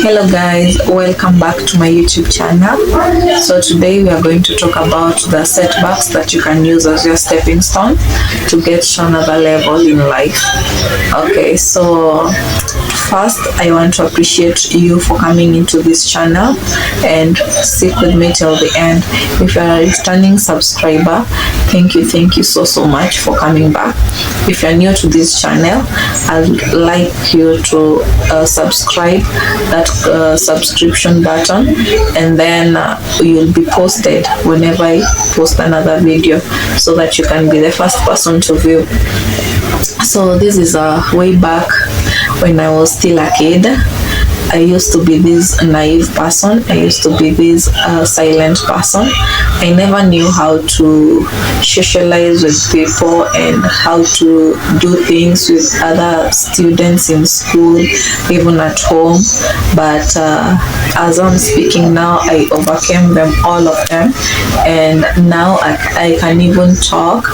Hello guys, welcome back to my YouTube channel. So today we are going to talk about the setbacks that you can use as your stepping stone to get to another level in life. Okay, so first I want to appreciate you for coming into this channel and stick with me till the end. If you are a returning subscriber, thank you so much for coming back. If you're new to this channel, I'd like you to subscribe, that subscription button, and then you'll be posted whenever I post another video so that you can be the first person to view. So this is way back when I was still a kid. I used to be this naive person. I used to be this silent person. I never knew how to socialize with people and how to do things with other students in school, even at home. But as I'm speaking now, I overcame them, all of them, and now I can even talk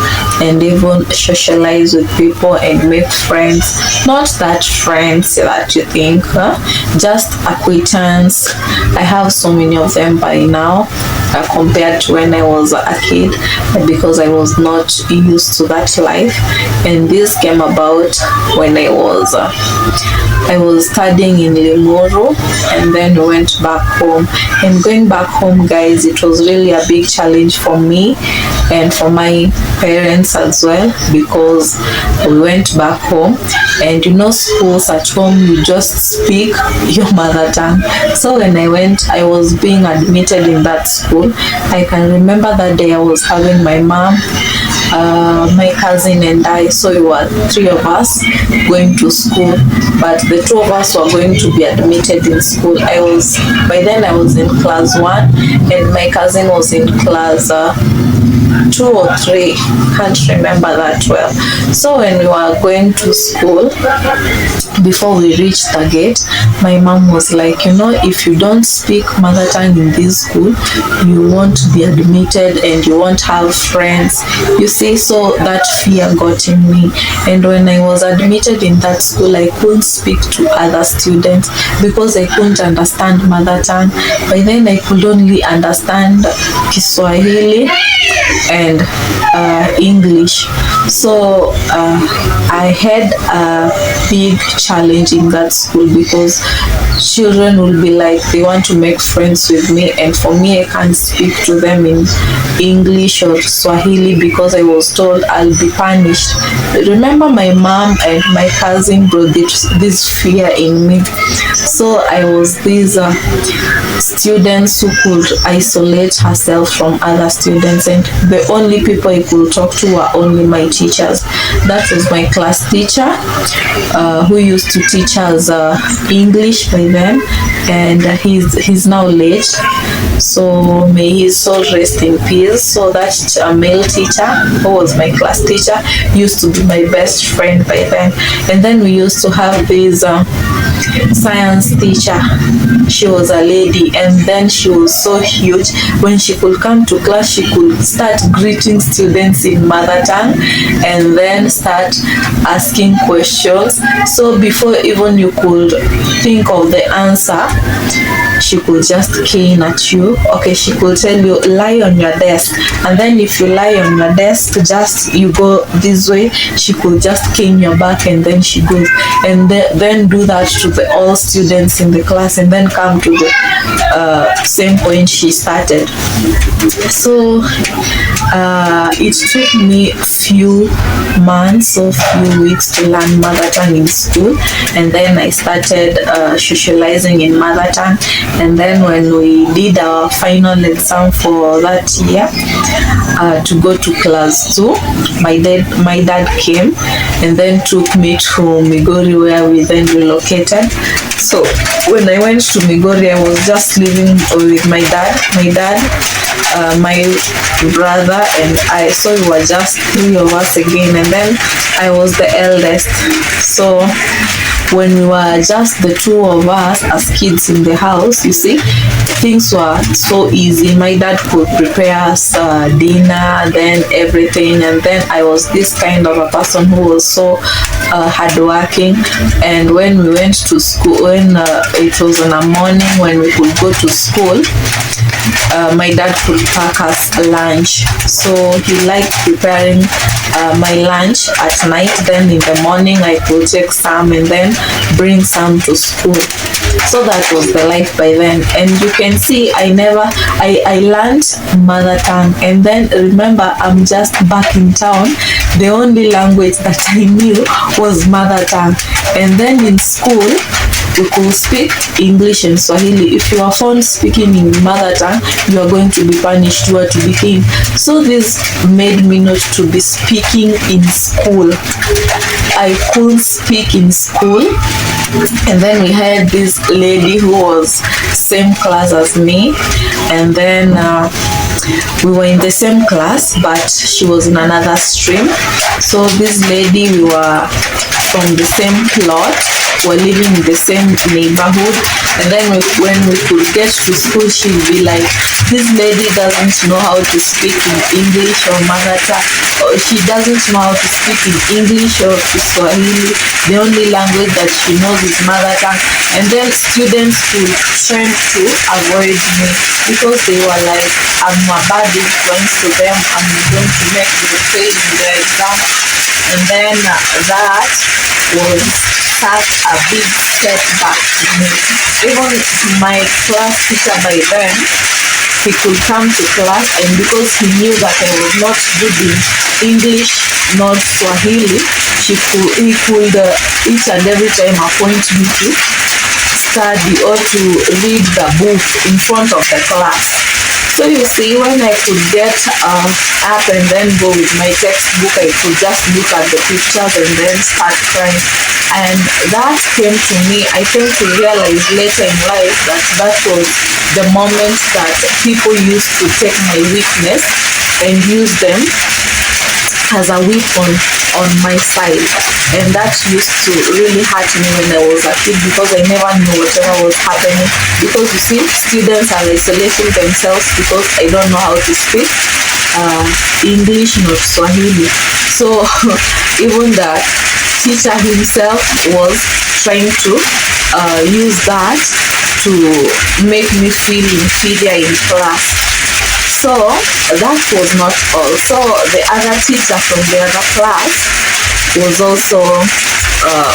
and even socialize with people and make friends. Not that friends that you think, just acquaintance. I have so many of them by now compared to when I was a kid, because I was not used to that life. And this came about when I was studying in Limuru, and then we went back home. And going back home, guys, it was really a big challenge for me and for my parents as well, because we went back home, and you know, schools at home, you just speak your mother tongue. So when I went, I was being admitted in that school. I can remember that day I was having my mom, my cousin, and I. So we were three of us going to school, but the two of us were going to be admitted in school. By then I was in class 1 and my cousin was in class 2 or 3, can't remember that well. So when we were going to school, before we reached the gate, my mom was like, you know, if you don't speak mother tongue in this school, you won't be admitted and you won't have friends. You see, so that fear got in me. And when I was admitted in that school, I couldn't speak to other students because I couldn't understand mother tongue. By then I could only understand Kiswahili and English. So I had a big challenge in that school, because children will be like, they want to make friends with me, and for me, I can't speak to them in English or Swahili because I was told I'll be punished. Remember, my mom and my cousin brought this fear in me. So I was these students who could isolate herself from other students, and the only people I could talk to were only my teachers. That was my class teacher, who used to teach us English by then, and he's now late, so may his soul rest in peace. So that male teacher, who was my class teacher, used to be my best friend by then. And then we used to have this science teacher. She was a lady, and then she was so huge. When she could come to class, she could start greeting students in mother tongue and then start asking questions. So before even you could think of the answer, she could just cane at you. Okay, she could tell you, lie on your desk, and then if you lie on your desk, just you go this way, she could just cane your back, and then she goes, and then do that to all students in the class, and then come to the same point she started. So it took me a few months or few weeks to learn mother tongue in school, and then I started socializing in mother tongue. And then when we did our final exam for that year, to go to class 2, my dad came and then took me to Migori, where we then relocated. So when I went to Migori, I was just living with my dad, my brother, and I. So we were just 3 of us again, and then I was the eldest. So when we were just the two of us as kids in the house, you see, things were so easy. My dad could prepare us dinner, then everything, and then I was this kind of a person who was so hardworking. And when we went to school, when it was in the morning when we could go to school, my dad could pack us lunch. So he liked preparing my lunch at night. Then in the morning I could take some and then bring some to school. So that was the life by then. And you can see I learned mother tongue. And then remember, I'm just back in town. The only language that I knew was mother tongue. And then in school, we could speak English and Swahili. If you are found speaking in mother tongue, you are going to be punished. You are to be caned. So this made me not to be speaking in school. I couldn't speak in school. And then we had this lady who was same class as me. And then we were in the same class, but she was in another stream. So this lady, we were from the same plot, were living in the same neighborhood. And then when we could get to school, she would be like, this lady doesn't know how to speak in English or mother tongue, or she doesn't know how to speak in English or Swahili. The only language that she knows is mother tongue. And then students would try to avoid me because they were like, I'm a bad influence to them. I'm going to make them fail in their exam. And then that was such a big setback to me. Even my class teacher by then, he could come to class, and because he knew that I was not good in English nor Swahili, he could each and every time appoint me to study or to read the book in front of the class. So you see, when I could get up and then go with my textbook, I could just look at the pictures and then start crying. And that came to me, I came to realize later in life that that was the moment that people used to take my weakness and use them as a weapon on my side. And that used to really hurt me when I was a kid, because I never knew whatever was happening. Because you see, students are isolating themselves because I don't know how to speak English nor Swahili. So even the teacher himself was trying to use that to make me feel inferior in class. So that was not all. So the other teacher from the other class was also,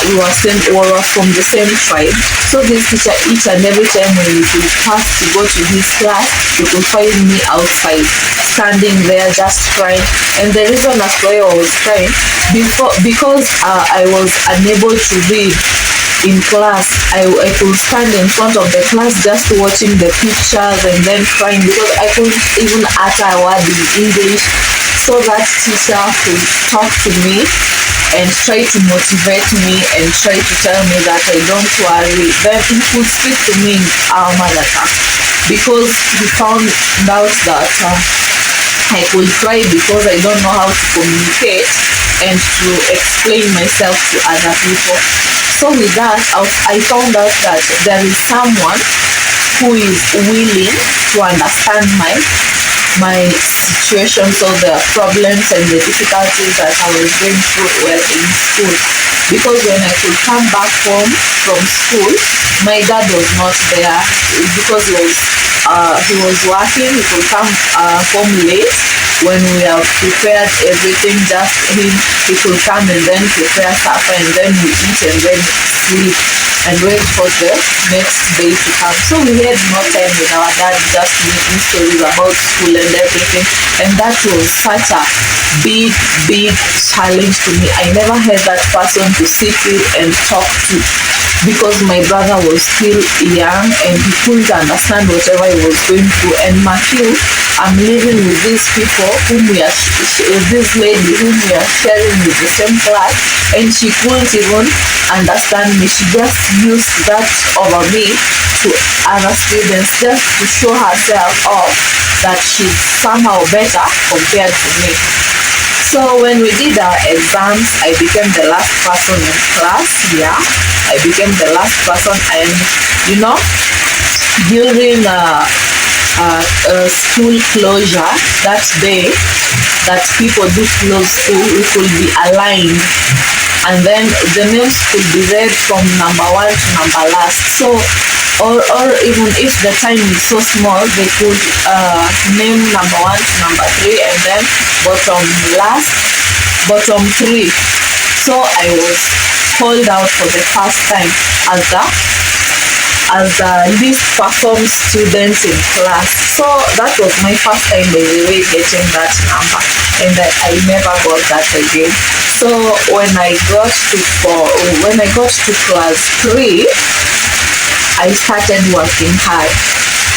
we were from the same tribe. So this teacher, each and every time when we could pass to go to his class, you could find me outside, standing there just crying. And the reason as why I was crying, because I was unable to read in class, I could stand in front of the class just watching the pictures and then crying because I couldn't even utter a word in English. So that teacher could talk to me and try to motivate me and try to tell me that I don't worry. Then he could speak to me in our mother tongue, because he found out that I could cry because I don't know how to communicate and to explain myself to other people. So with that, I found out that there is someone who is willing to understand my situations, or the problems and the difficulties that I was going through while in school. Because when I could come back home from school, my dad was not there because he was working. He could come home late when we have prepared everything, just him. He could come and then prepare supper, and then we eat and then sleep and wait for the next day to come. So we had no time with our dad, just making stories about school and everything. And that was such a big challenge to me. I never had that person to sit with and talk to, because my brother was still young and he couldn't understand whatever I was going through. And Matthew, I'm living with these people this lady whom we are sharing with the same class, and she couldn't even understand me. She just used that over me to other students, just to show herself off that she's somehow better compared to me. So when we did our exams, I became the last person in class. Yeah, I became the last person, and during school closure that day, that people do close school, we could be aligned, and then the names could be read from number 1 to number last. So, or even if the time is so small, they could name number 1 to number 3, and then bottom 3. So I was called out for the first time as the least performed student in class. So that was my first time, by the way, getting that number, and I never got that again. So when I got to class 3, I started working hard,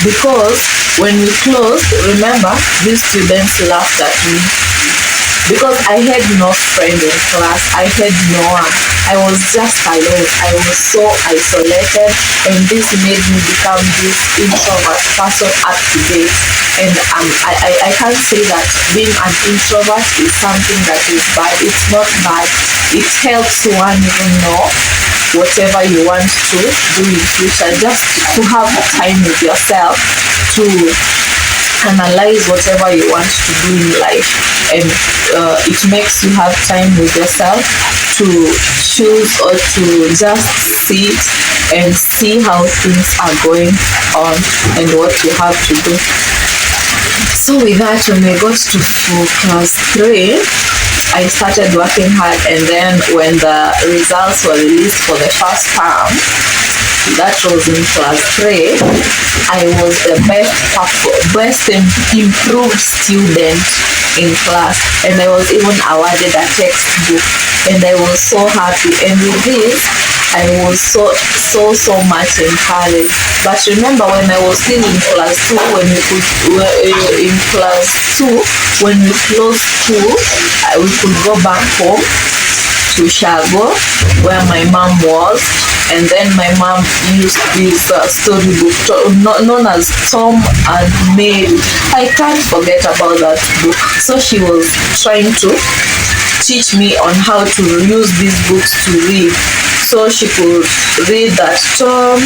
because when we closed, remember, these students laughed at me because I had no friend in class. I had no one. I was just alone. I was so isolated, and this made me become this introvert person up to date. And I can't say that being an introvert is something that is bad. It's not bad. It helps one even know whatever you want to do in future, just to have time with yourself, to analyze whatever you want to do in life, and it makes you have time with yourself to choose or to just sit and see how things are going on and what you have to do. So with that, when I got to class 3, I started working hard, and then when the results were released for the first term, that was in class 3, I was the best improved student in class, and I was even awarded a textbook, and I was so happy. And with this, I was so much encouraged. But remember, when I was still in class 2, when we closed school, we could go back home to Shago, where my mom was, and then my mom used this storybook known as Tom and Mary. I can't forget about that book. So she was trying to teach me on how to use these books to read. So she could read that Tom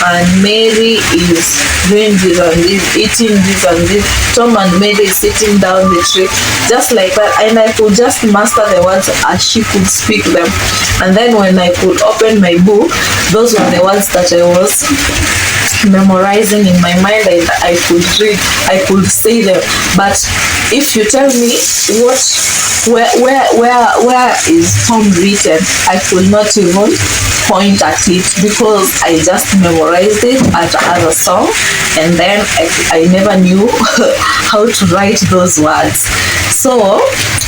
and Mary is doing this and this, eating this and this. Tom and Mary is sitting down the tree, just like that. And I could just master the words as she could speak them. And then when I could open my book, those were the words that I was memorizing in my mind, and I could read, I could say them. But if you tell me where is Tom written, I could not even point at it, because I just memorized it as a song, and then I never knew how to write those words. So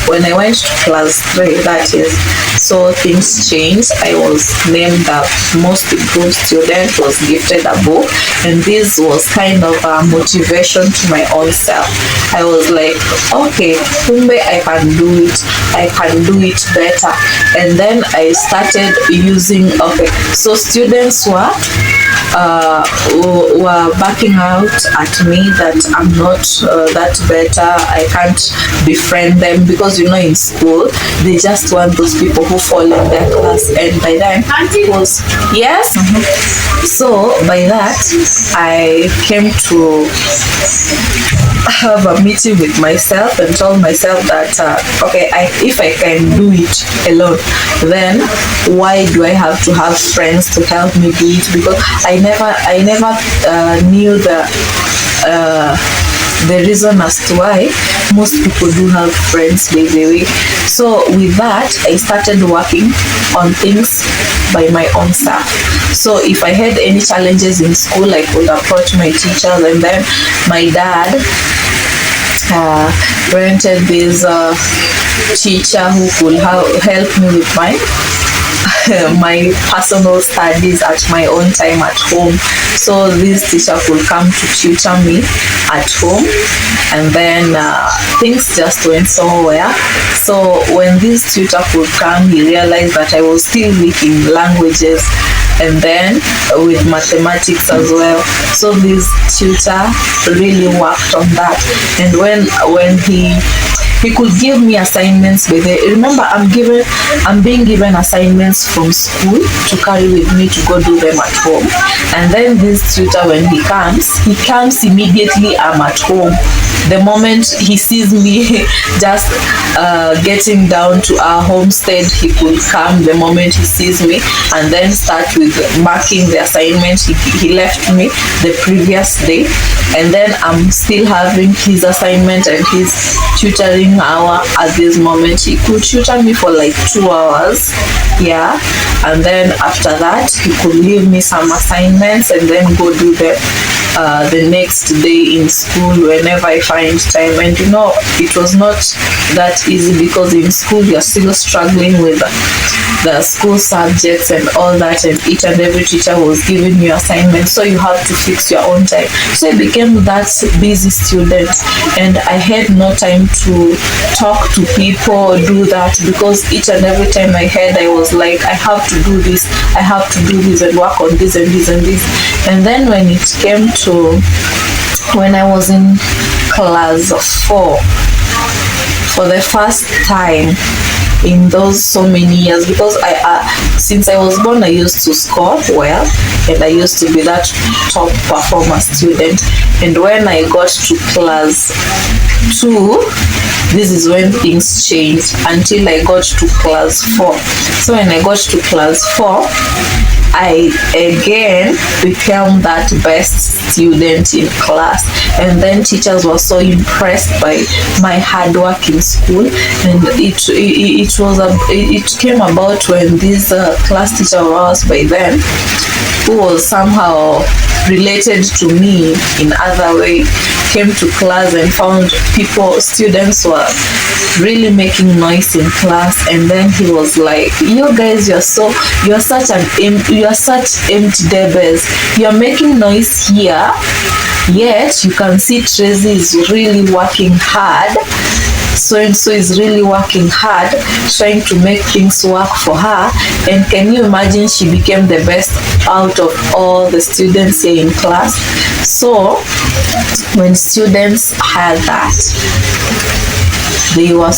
when I went to class 3, that is, so things changed. I was named the most improved student, was gifted a book, and this was kind of a motivation to my own self. I was like, okay, kumbe, I can do it. I can do it better. And then I started using, okay, so students were backing out at me that I'm not that better. I can't befriend them, because in school they just want those people who fall in their class, and by then was yes. So by that, I came to have a meeting with myself and told myself that okay, if I can do it alone, then why do I have to have friends to help me do it? Because I never knew the reason as to why most people do have friends, by the way. So with that, I started working on things by my own self. So if I had any challenges in school, I could approach my teachers, and then my dad rented this teacher who could help me with my personal studies at my own time at home. So this teacher could come to tutor me at home, and then things just went somewhere. So when this tutor could come, he realized that I was still weak in languages, and then with mathematics as well. So this tutor really worked on that, and when he he could give me assignments with it. Remember, I'm being given assignments from school to carry with me to go do them at home. And then this tutor, when he comes immediately. I'm at home. The moment he sees me just getting down to our homestead, he could come the moment he sees me and then start with marking the assignment he left me the previous day. And then I'm still having his assignment and his tutoring hour at this moment. He could tutor me for like 2 hours, yeah, and then after that he could leave me some assignments and then go do them the next day in school whenever I find time. And you know, it was not that easy because in school you're still struggling with the school subjects and all that, and each and every teacher was giving you assignments, so you have to fix your own time. So I became that busy student, and I had no time to talk to people or do that, because each and every time I had, I was like, I have to do this, I have to do this and work on this and this and this. And then when it came to when I was in class 4, for the first time in those so many years, because since I was born, I used to score well and I used to be that top performer student. And when I got to class 2, this is when things changed until I got to class 4. So when I got to class 4, I again became that best student in class, and then teachers were so impressed by my hard work in school. And it came about when this class teacher of ours by then, who was somehow related to me in other way, came to class and found students were really making noise in class. And then he was like, you guys, you're such empty debes, you're making noise here, yet you can see Tracy is really working hard, so and so is really working hard trying to make things work for her. And can you imagine, she became the best out of all the students here in class. So when students had that, they were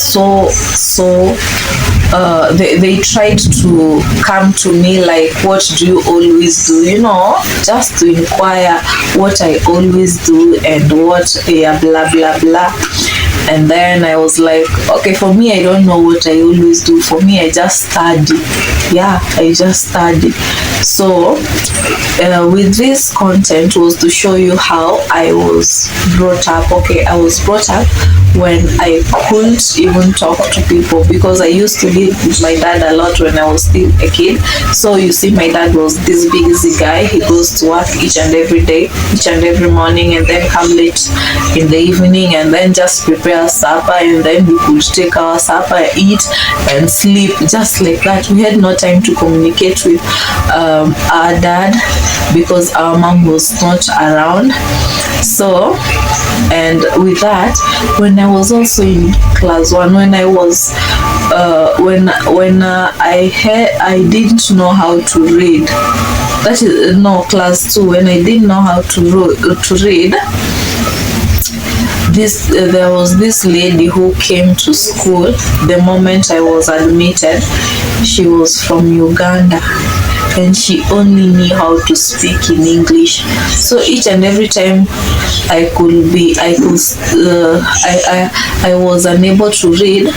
they tried to come to me like, what do you always do, you know, just to inquire what I always do and what, yeah, blah blah blah. And then I was like, okay, for me, I don't know what I always do. For me, I just study. Yeah, I just study. So with this content was to show you how I was brought up. Okay, I was brought up when I couldn't even talk to people, because I used to live with my dad a lot when I was still a kid. So you see, my dad was this busy guy. He goes to work each and every day, each and every morning, and then come late in the evening and then just prepare supper, and then we could take our supper, eat and sleep, just like that. We had no time to communicate with our dad because our mom was not around. So, and with that, when I was also in class 1, when I was I didn't know how to read. That is class 2, when I didn't know how to read. There was this lady who came to school the moment I was admitted. She was from Uganda, and she only knew how to speak in English. So each and every time I was unable to read,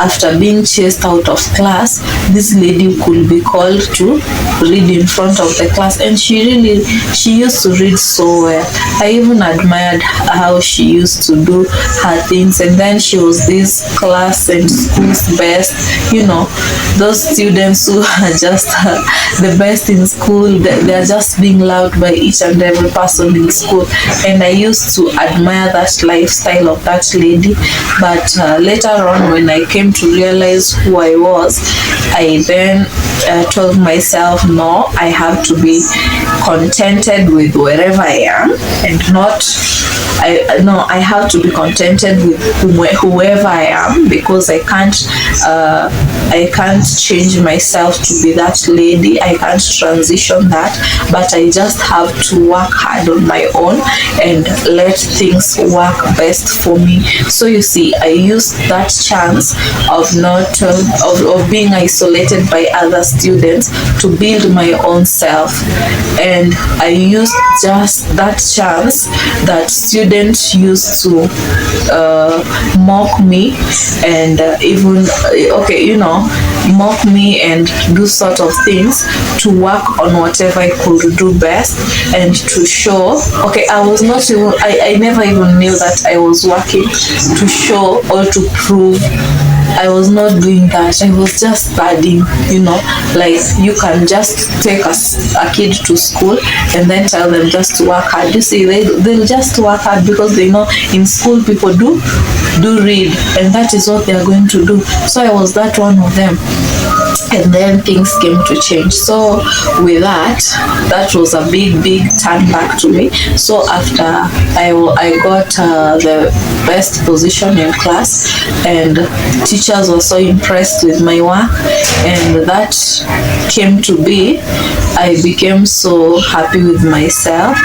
after being chased out of class, this lady could be called to read in front of the class, and she used to read so well. I even admired how she used to do her things. And then she was this class and school's best, you know, those students who are just the best in school. They're just being loved by each and every person in school, and I used to admire that lifestyle of that lady. But later on, when I came to realize who I was, I then told myself, no, I have to be contented with wherever I am and not I have to be contented with whoever I am, because I can't change myself to be that lady. I can't transition that, but I just have to work hard on my own and let things work best for me. So you see, I used that chance of not of being isolated by other students to build my own self, and I used just that chance that students used to mock me and even mock me and do sort of things, to work on whatever I could do best and to show. I never even knew that I was working to show or to prove. I was not doing that. I was just studying, like you can just take a kid to school and then tell them just to work hard. You see, they'll just work hard because they know in school people do read, and that is what they are going to do. So I was that one of them. And then things came to change. So with that was a big turn back to me. So after I got the best position in class, and teachers were so impressed with my work, and that came to be, I became so happy with myself,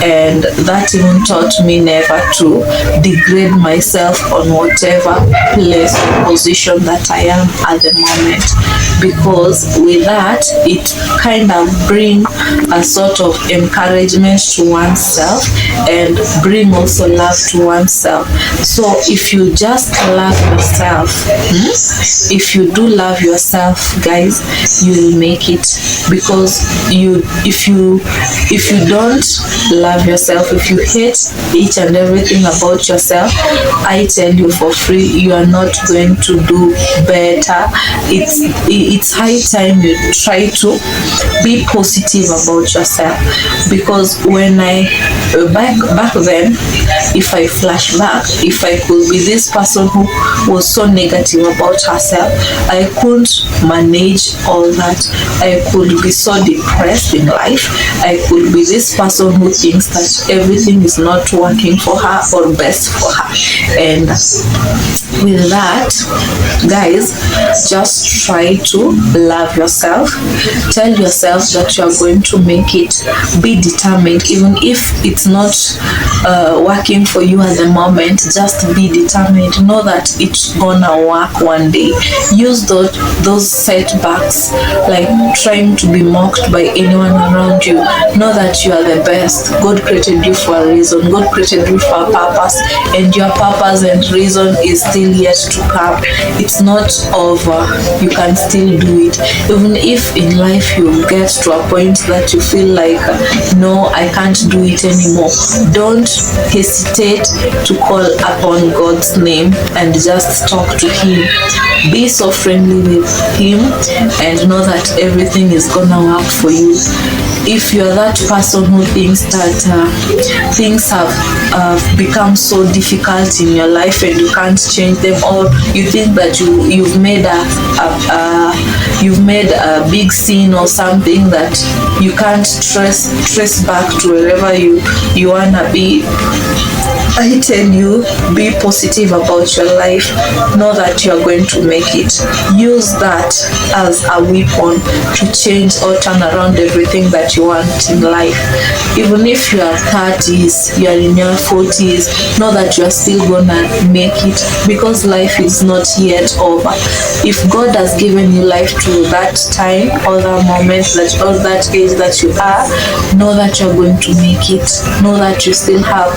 and that even taught me never to degrade myself on whatever place or position that I am at the moment, because with that it kind of bring a sort of encouragement to oneself and bring also love to oneself. So if you just love yourself, if you do love yourself, guys, you will make it. Because if you don't love yourself, if you hate each and everything about yourself, I tell you for free, you are not going to do better. It's high time you try to be positive about yourself, because when I back then, if I flash back, if I could be this person who was so negative about herself, I couldn't manage all that. I could be so depressed in life. I could be this person who thinks that everything is not working for her or best for her. And with that, guys, just try to love yourself. Tell yourself that you are going to make it. Be determined, even if it's not working for you at the moment. Just be determined. Know that it's gonna work one day. Use those setbacks, like trying to be mocked by anyone around you. Know that you are the best. God created you for a reason. God created you for a purpose, and your purpose and reason is still yet to come. It's not over. You can still do it. Even if in life you get to a point that you feel like, no, I can't do it anymore, don't hesitate to call upon God's name and just talk to Him. Be so friendly with Him and know that everything is gonna work for you. If you're that person who thinks that things have become so difficult in your life and you can't change them, or you think that you've made a big sin or something that you can't trace back to wherever you wanna be, I tell you, be positive about your life. Know that you're going to make it. Use that as a weapon to change or turn around everything that you want in life. Even if you are 30s, you are in your 40s, know that you are still gonna make it, because life is not yet over. If God has given you life to that time or that moment, or that age that you are, know that you're going to make it. Know that you still have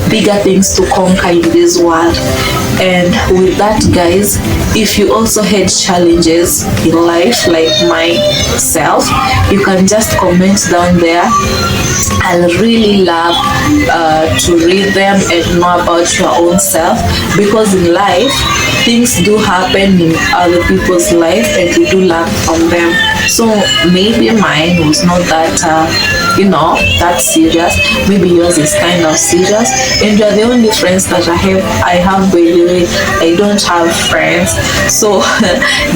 bigger things to conquer in this world. And with that, guys, if you also had challenges in life like myself, you can just comment down there. I'll really love to read them and know about your own self, because in life things do happen in other people's life and we do learn from them. So maybe mine was not that that serious. Maybe yours is kind of serious, and you're the only friends that I have. By the way, I don't have friends, so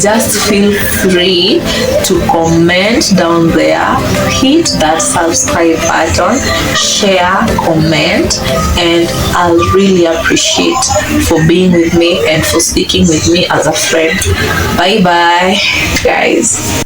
just feel free to comment down there, hit that subscribe button, share, comment, and I'll really appreciate for being with me and for speaking with me as a friend. Bye bye, guys.